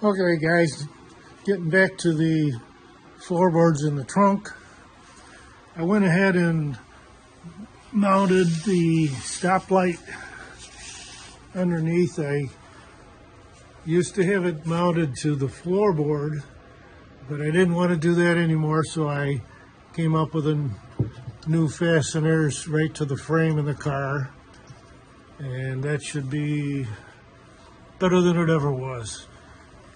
Okay guys, getting back to the floorboards in the trunk. I went ahead and mounted the stoplight underneath. I used to have it mounted to the floorboard, but I didn't want to do that anymore, so I came up with a new fasteners right to the frame of the car, and that should be better than it ever was.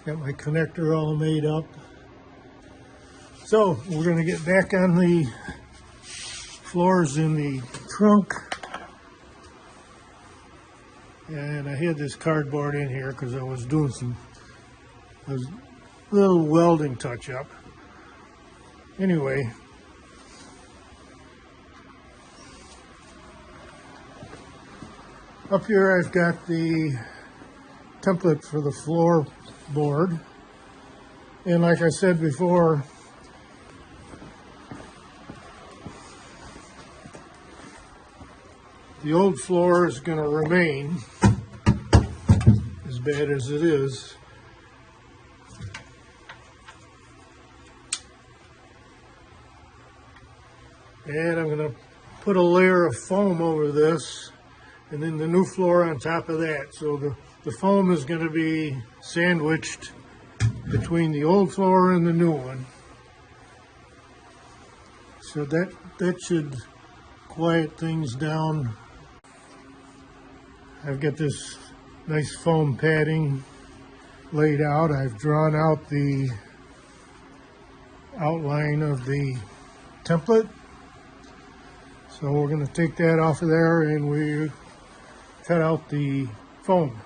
Got my connector all made up. So we're going to get back on the floors in the trunk. And I had this cardboard in here because I was doing a little welding touch up. Anyway, up here I've got the template for the floorboard. And like I said before, the old floor is going to remain as bad as it is. And I'm going to put a layer of foam over this, and then the new floor on top of that. So the foam is going to be sandwiched between the old floor and the new one. So that should quiet things down. I've got this nice foam padding laid out. I've drawn out the outline of the template. So we're going to take that off of there and we cut out the foam.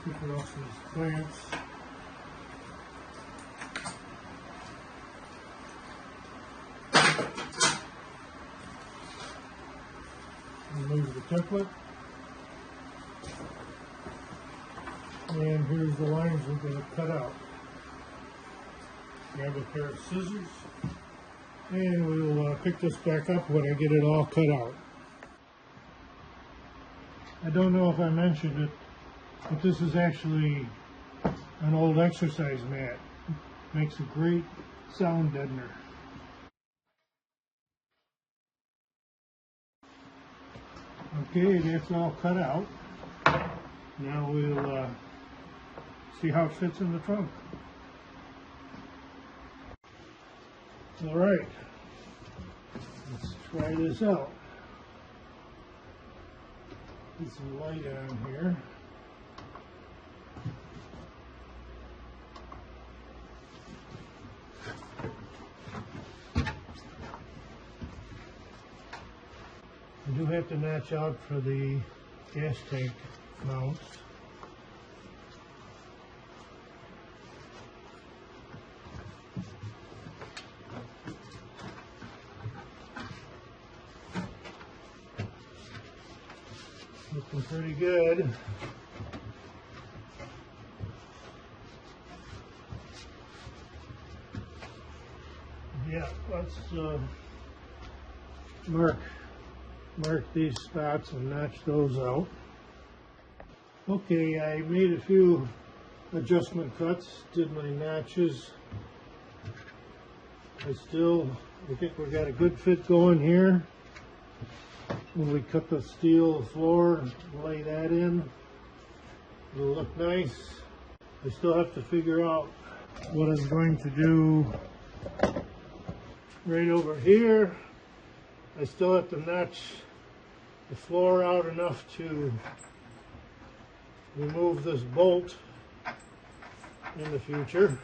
Keep it off these clamps. Remove the template. And here's the lines we're going to cut out. Grab a pair of scissors. And we'll pick this back up when I get it all cut out. I don't know if I mentioned it, but this is actually an old exercise mat. It makes a great sound deadener. Okay, that's all cut out. Now we'll see how it fits in the trunk. All right, let's try this out. Get some light on here. I do have to notch out for the gas tank mounts. Looking pretty good. Yeah, let's mark these spots and notch those out. Okay, I made a few adjustment cuts, did my notches. I think we got a good fit going here. When we cut the steel floor and lay that in, it'll look nice. I still have to figure out what I'm going to do right over here. I still have to notch the floor out enough to remove this bolt in the future.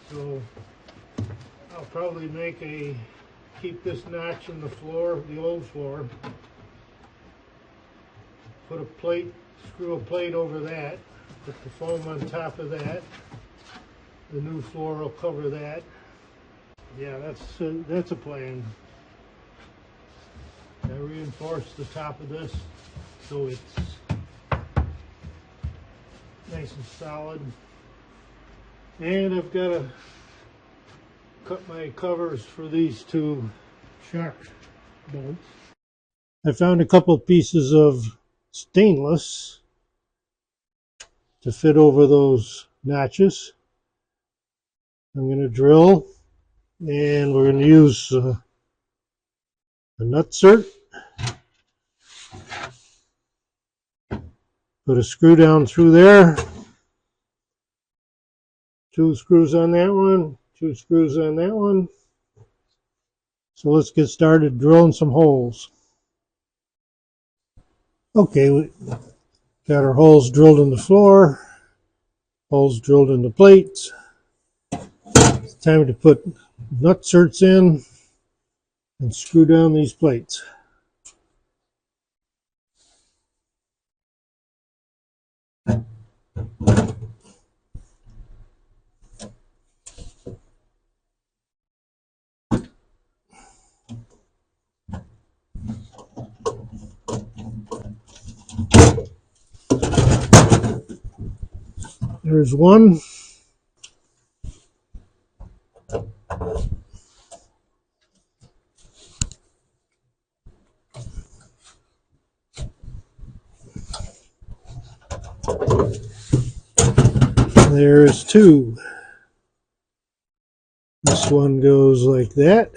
So I'll probably keep this notch in the floor, the old floor, put a plate, screw a plate over that, put the foam on top of that. The new floor will cover that. Yeah, that's a plan. I reinforce the top of this so it's nice and solid. And I've got to cut my covers for these two shark bolts. I found a couple of pieces of stainless to fit over those notches. I'm going to drill, and we're going to use a nutsert. Put a screw down through there. 2 screws on that one, 2 screws on that one. So let's get started drilling some holes. Okay, we got our holes drilled in the floor, holes drilled in the plates. It's time to put nutserts in and screw down these plates. There's one. There's 2. This one goes like that.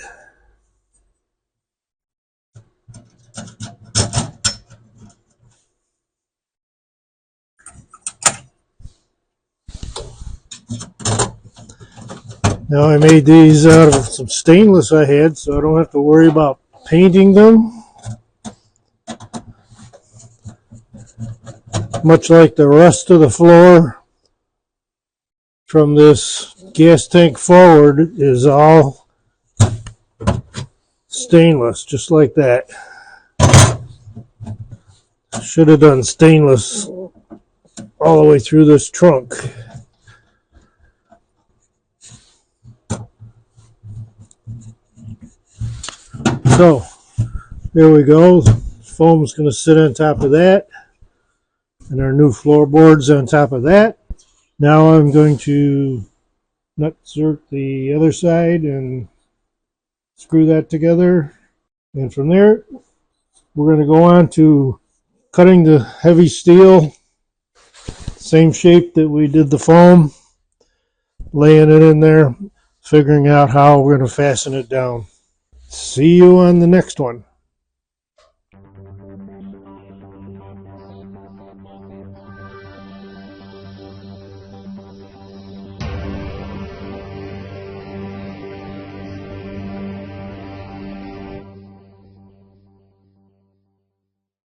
Now I made these out of some stainless I had, so I don't have to worry about painting them. Much like the rest of the floor from this gas tank forward is all stainless, just like that. Should have done stainless all the way through this trunk. So there we go. Foam's going to sit on top of that, and our new floorboards on top of that. Now I'm going to nutsert the other side and screw that together, and from there we're going to go on to cutting the heavy steel, same shape that we did the foam, laying it in there, figuring out how we're going to fasten it down. See you on the next one.